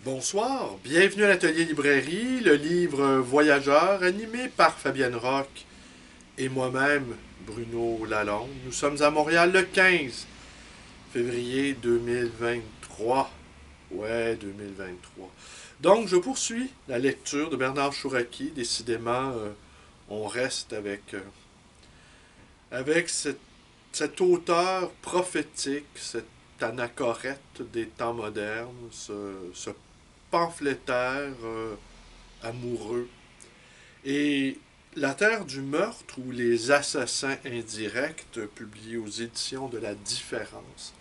Bonsoir, bienvenue à l'Atelier Librairie, le livre Voyageur, animé par Fabienne Roch et moi-même, Bruno Lalonde. Nous sommes à Montréal le 15 février 2023. Ouais, 2023. Donc, je poursuis la lecture de Bernard Chouraqui. Décidément, on reste avec cet auteur prophétique, cet anachorète des temps modernes, ce pamphlétaire amoureux. Et La Terre du meurtre ou Les assassins indirects, publié aux éditions de La Différence.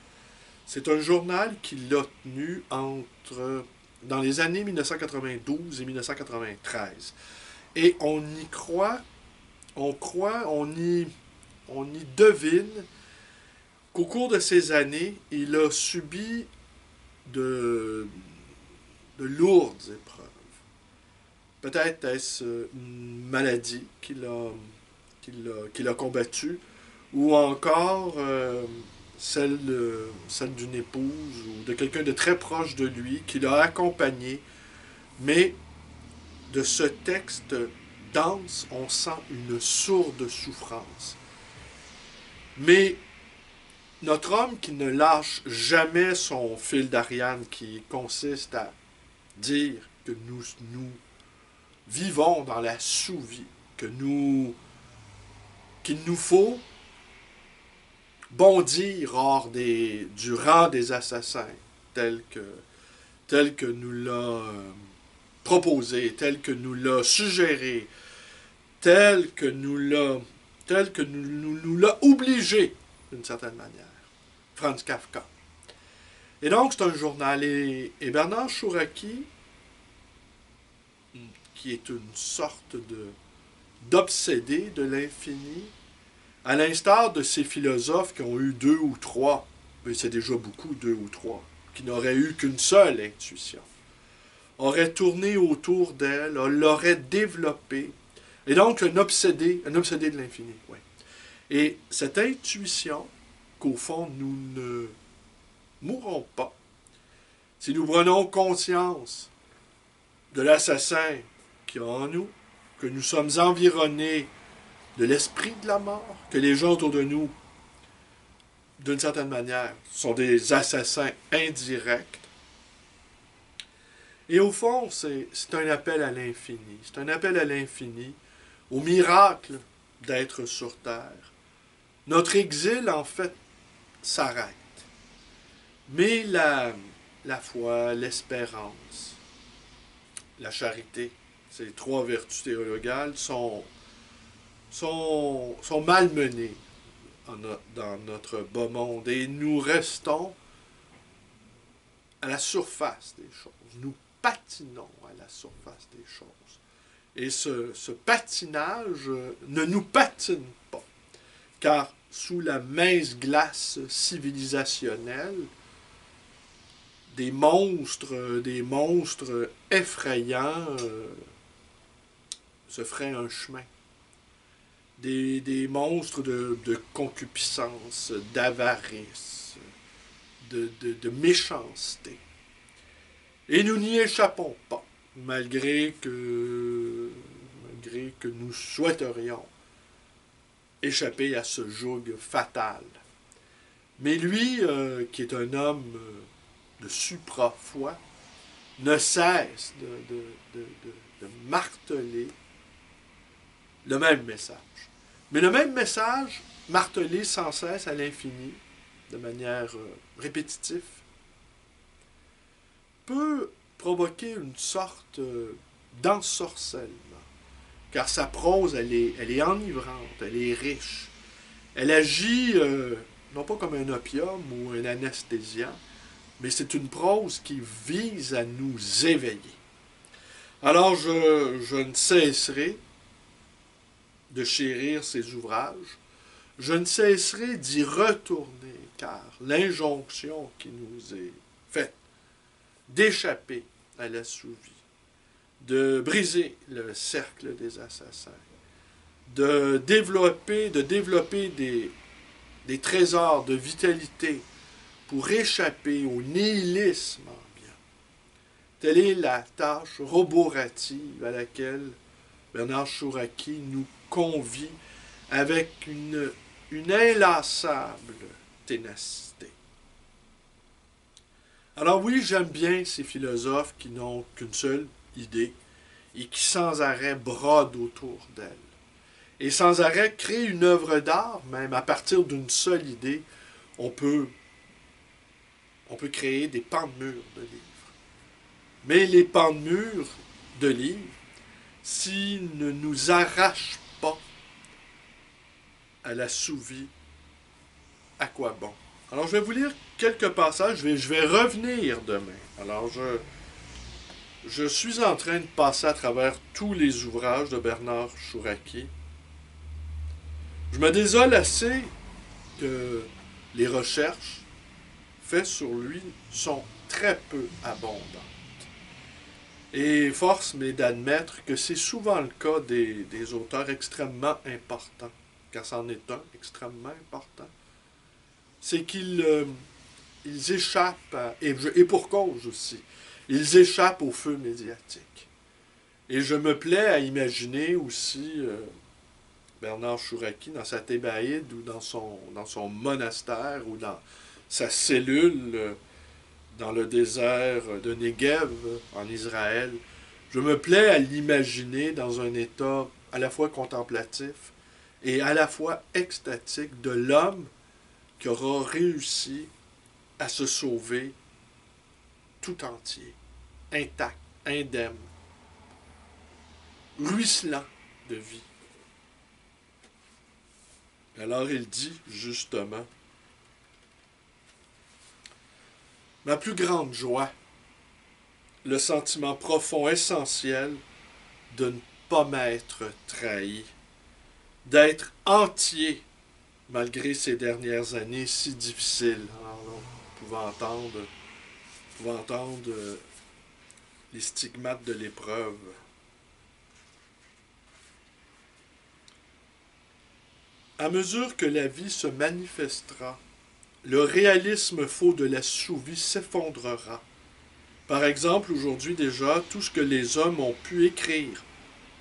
C'est un journal qu'il a tenu dans les années 1992 et 1993. Et on y croit, on y devine qu'au cours de ces années, il a subi de, de lourdes épreuves. Peut-être est-ce une maladie qu'il a combattue, ou encore celle d'une épouse ou de quelqu'un de très proche de lui qui l'a accompagné. Mais de ce texte dense, on sent une sourde souffrance. Mais notre homme qui ne lâche jamais son fil d'Ariane, qui consiste à dire que nous vivons dans la sous-vie, qu'il nous faut bondir du rang des assassins, tel que, tel que nous l'a proposé, tel que nous l'a suggéré, tel que nous l'a obligé, d'une certaine manière. Franz Kafka. Et donc, c'est un journal. Et Bernard Chouraqui, qui est une sorte d'obsédé de l'infini, à l'instar de ces philosophes qui ont eu deux ou trois, mais c'est déjà beaucoup, deux ou trois, qui n'auraient eu qu'une seule intuition, aurait tourné autour d'elle, l'aurait développée, et donc un obsédé de l'infini. Ouais. Et cette intuition, qu'au fond, nous ne mourrons pas, si nous prenons conscience de l'assassin qui est en nous, que nous sommes environnés de l'esprit de la mort, que les gens autour de nous, d'une certaine manière, sont des assassins indirects. Et au fond, c'est un appel à l'infini. C'est un appel à l'infini, au miracle d'être sur Terre. Notre exil, en fait, s'arrête. Mais la foi, l'espérance, la charité, ces trois vertus théologales sont malmenées dans notre bas monde et nous restons à la surface des choses. Nous patinons à la surface des choses. Et ce patinage ne nous patine pas, car sous la mince glace civilisationnelle, des monstres effrayants se feraient un chemin. Des monstres de concupiscence, d'avarice, de méchanceté. Et nous n'y échappons pas, malgré que nous souhaiterions échapper à ce joug fatal. Mais lui, qui est un homme de supra-foi, ne cesse de marteler le même message. Mais le même message, martelé sans cesse à l'infini, de manière répétitive, peut provoquer une sorte d'ensorcellement. Car sa prose, elle est enivrante, elle est riche. Elle agit non pas comme un opium ou un anesthésiant, mais c'est une prose qui vise à nous éveiller. Alors je ne cesserai de chérir ses ouvrages, je ne cesserai d'y retourner, car l'injonction qui nous est faite d'échapper à la sous-vie, de briser le cercle des assassins, de développer des trésors de vitalité pour échapper au nihilisme ambiant, Telle est la tâche roborative à laquelle Bernard Chouraqui nous convie avec une inlassable ténacité. Alors oui, j'aime bien ces philosophes qui n'ont qu'une seule idée et qui sans arrêt brodent autour d'elle. Et sans arrêt créent une œuvre d'art, même à partir d'une seule idée, on peut créer des pans de murs de livres. Mais les pans de murs de livres, s'ils ne nous arrachent pas à la sous-vie, à quoi bon? Alors je vais vous lire quelques passages, je vais revenir demain. Alors je suis en train de passer à travers tous les ouvrages de Bernard Chouraqui. Je me désole assez que les recherches faites sur lui sont très peu abondantes. Et force m'est d'admettre que c'est souvent le cas des auteurs extrêmement importants, car c'en est un extrêmement important. C'est qu'ils échappent, et pour cause aussi, ils échappent au feu médiatique. Et je me plais à imaginer aussi Bernard Chouraqui dans sa Thébaïde ou dans son monastère ou dans sa cellule dans le désert de Negev en Israël. Je me plais à l'imaginer dans un état à la fois contemplatif et à la fois extatique de l'homme qui aura réussi à se sauver tout entier, intact, indemne, ruisselant de vie. Alors il dit justement, ma plus grande joie, le sentiment profond, essentiel de ne pas m'être trahi, d'être entier malgré ces dernières années si difficiles. Alors, on pouvait entendre les stigmates de l'épreuve. À mesure que la vie se manifestera, le réalisme faux de la sous-vie s'effondrera. Par exemple, aujourd'hui déjà, tout ce que les hommes ont pu écrire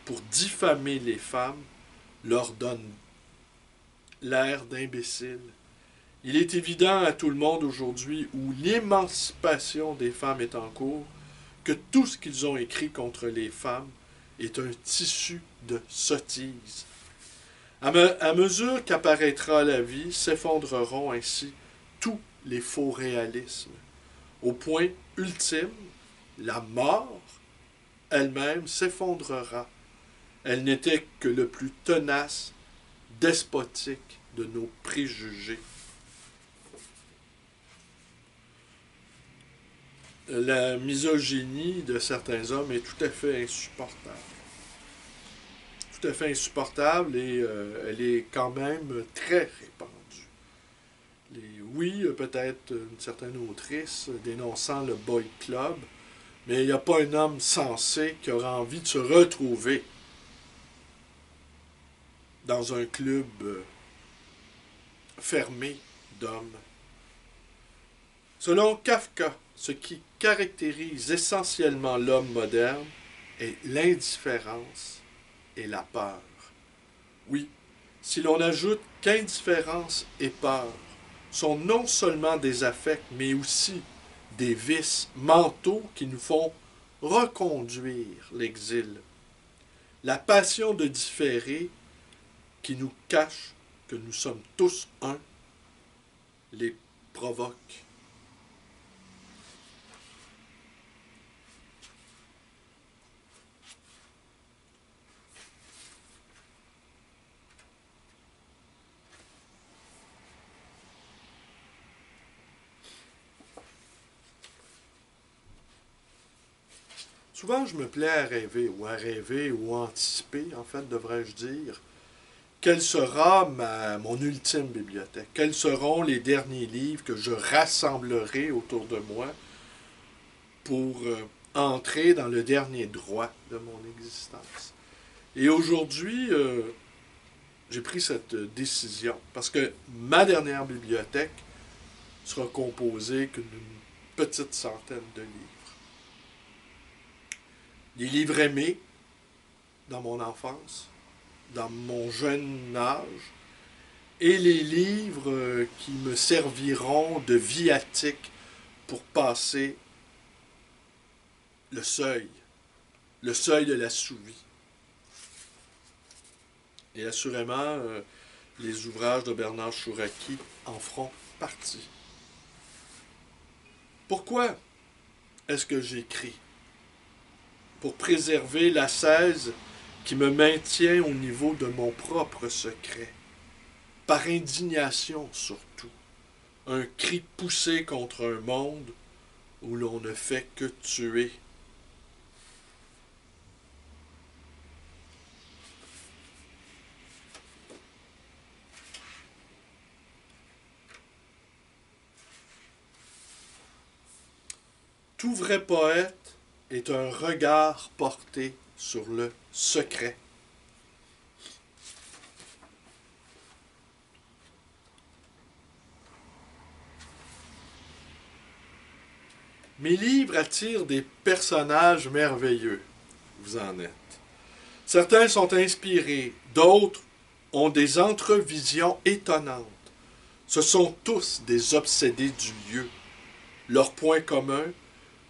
pour diffamer les femmes leur donne l'air d'imbécile. Il est évident à tout le monde aujourd'hui où l'émancipation des femmes est en cours que tout ce qu'ils ont écrit contre les femmes est un tissu de sottises. À mesure qu'apparaîtra la vie, s'effondreront ainsi tous les faux réalismes. Au point ultime, la mort elle-même s'effondrera. Elle n'était que le plus tenace, despotique de nos préjugés. La misogynie de certains hommes est tout à fait insupportable. Tout à fait insupportable et elle est quand même très répandue. Oui, peut-être une certaine autrice dénonçant le boy club, mais il n'y a pas un homme sensé qui aura envie de se retrouver dans un club fermé d'hommes. Selon Kafka, ce qui caractérise essentiellement l'homme moderne est l'indifférence et la peur. Oui, si l'on ajoute qu'indifférence et peur sont non seulement des affects, mais aussi des vices mentaux qui nous font reconduire l'exil. La passion de différer qui nous cache que nous sommes tous un les provoque. Souvent, je me plais à rêver ou à anticiper, en fait, devrais-je dire, quelle sera mon ultime bibliothèque? Quels seront les derniers livres que je rassemblerai autour de moi pour entrer dans le dernier droit de mon existence? Et aujourd'hui, j'ai pris cette décision parce que ma dernière bibliothèque sera composée qu'une petite centaine de livres. les livres aimés dans mon enfance, dans mon jeune âge, et les livres qui me serviront de viatique pour passer le seuil de la sous-vie. Et assurément, les ouvrages de Bernard Chouraqui en feront partie. Pourquoi est-ce que j'écris? Pour préserver l'ascèse qui me maintient au niveau de mon propre secret. Par indignation surtout. Un cri poussé contre un monde où l'on ne fait que tuer. Tout vrai poète est un regard porté sur le secret. Mes livres attirent des personnages merveilleux. Vous en êtes. Certains sont inspirés, d'autres ont des entrevisions étonnantes. Ce sont tous des obsédés du lieu. Leur point commun,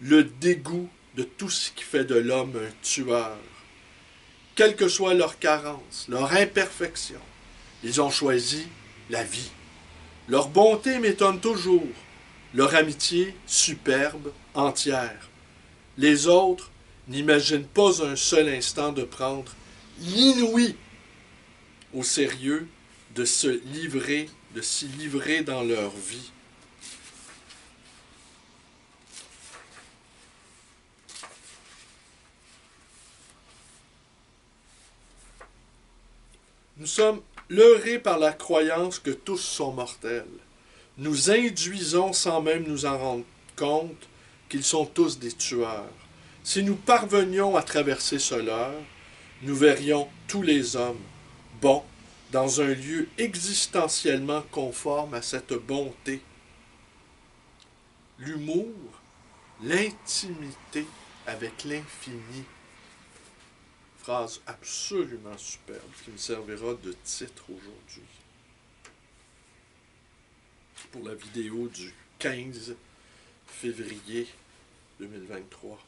le dégoût de tout ce qui fait de l'homme un tueur. Quelle que soit leur carence, leur imperfection, ils ont choisi la vie. Leur bonté m'étonne toujours, leur amitié superbe, entière. Les autres n'imaginent pas un seul instant de prendre l'inouï au sérieux, de s'y livrer dans leur vie. Nous sommes leurrés par la croyance que tous sont mortels. Nous induisons sans même nous en rendre compte qu'ils sont tous des tueurs. Si nous parvenions à traverser ce leurre, nous verrions tous les hommes bons dans un lieu existentiellement conforme à cette bonté. L'humour, l'intimité avec l'infini. Phrase absolument superbe qui me servira de titre aujourd'hui. Pour la vidéo du 15 février 2023.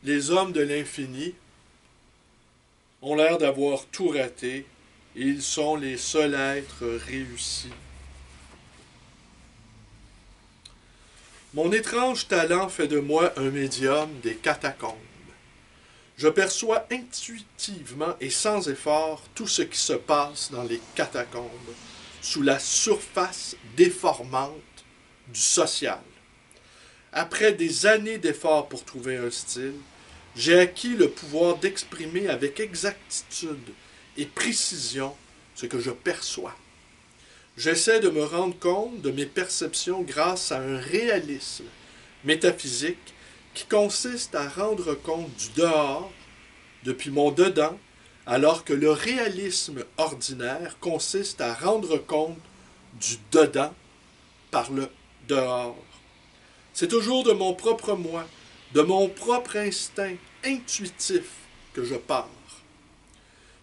Les hommes de l'infini ont l'air d'avoir tout raté et ils sont les seuls êtres réussis. Mon étrange talent fait de moi un médium des catacombes. Je perçois intuitivement et sans effort tout ce qui se passe dans les catacombes, sous la surface déformante du social. Après des années d'efforts pour trouver un style, j'ai acquis le pouvoir d'exprimer avec exactitude et précision ce que je perçois. J'essaie de me rendre compte de mes perceptions grâce à un réalisme métaphysique qui consiste à rendre compte du dehors depuis mon dedans, alors que le réalisme ordinaire consiste à rendre compte du dedans par le dehors. C'est toujours de mon propre moi, de mon propre instinct intuitif que je pars.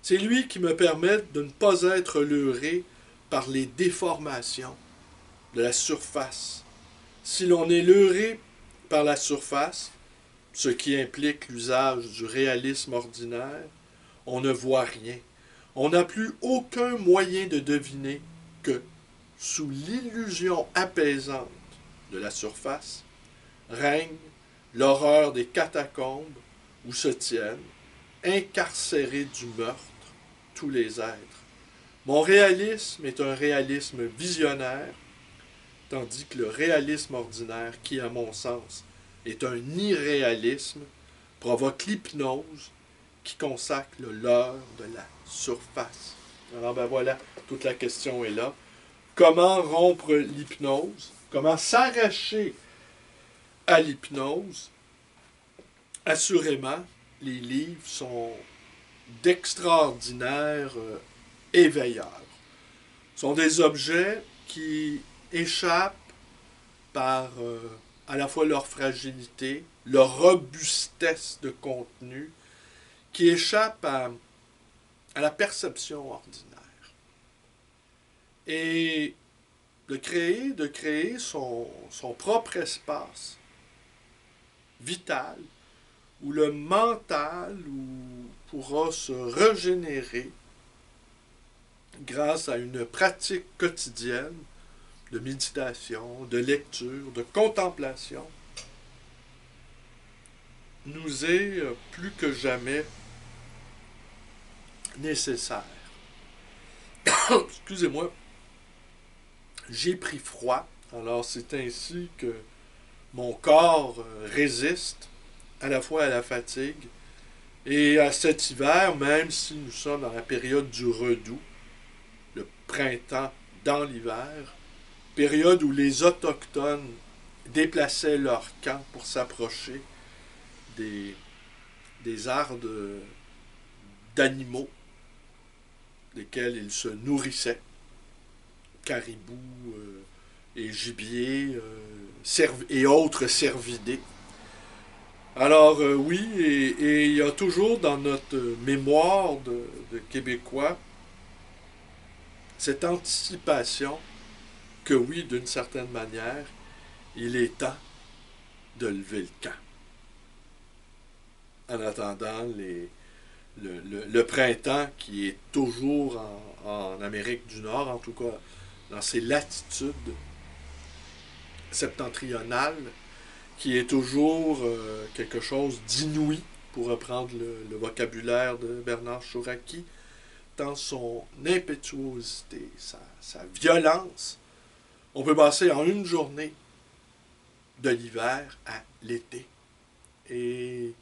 C'est lui qui me permet de ne pas être leurré par les déformations de la surface. Si l'on est leurré par la surface, ce qui implique l'usage du réalisme ordinaire, on ne voit rien. On n'a plus aucun moyen de deviner que, sous l'illusion apaisante de la surface, règne l'horreur des catacombes où se tiennent, incarcérés du meurtre, tous les êtres. Mon réalisme est un réalisme visionnaire, tandis que le réalisme ordinaire, qui, à mon sens, est un irréalisme, provoque l'hypnose qui consacre le leurre de la surface. Alors ben voilà, toute la question est là. Comment rompre l'hypnose? Comment s'arracher à l'hypnose? Assurément, les livres sont d'extraordinaires éveilleurs. sont des objets qui échappent par à la fois leur fragilité, leur robustesse de contenu, qui échappent à la perception ordinaire. Et de créer son propre espace vital, où le mental pourra se régénérer grâce à une pratique quotidienne de méditation, de lecture, de contemplation, nous est plus que jamais nécessaire. Excusez-moi, j'ai pris froid, alors c'est ainsi que mon corps résiste à la fois à la fatigue et à cet hiver, même si nous sommes dans la période du redoux, le printemps dans l'hiver, période où les Autochtones déplaçaient leur camp pour s'approcher des aires d'animaux desquels ils se nourrissaient, caribous et gibier et autres cervidés. Alors oui, et il y a toujours dans notre mémoire de Québécois cette anticipation que oui, d'une certaine manière, il est temps de lever le camp. En attendant le printemps qui est toujours en Amérique du Nord, en tout cas dans ses latitudes septentrionales, qui est toujours quelque chose d'inouï, pour reprendre le vocabulaire de Bernard Chouraqui, dans son impétuosité, sa violence. On peut passer en une journée de l'hiver à l'été. Et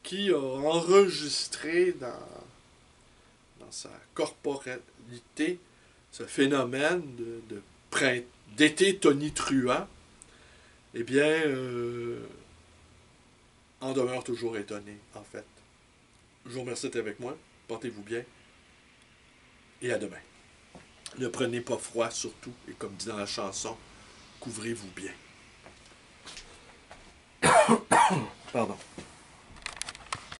qui a enregistré dans sa corporalité ce phénomène d'été tonitruant, eh bien, en demeure toujours étonné, en fait. Je vous remercie d'être avec moi. Portez-vous bien. Et à demain. Ne prenez pas froid, surtout. Et comme dit dans la chanson, couvrez-vous bien. Pardon.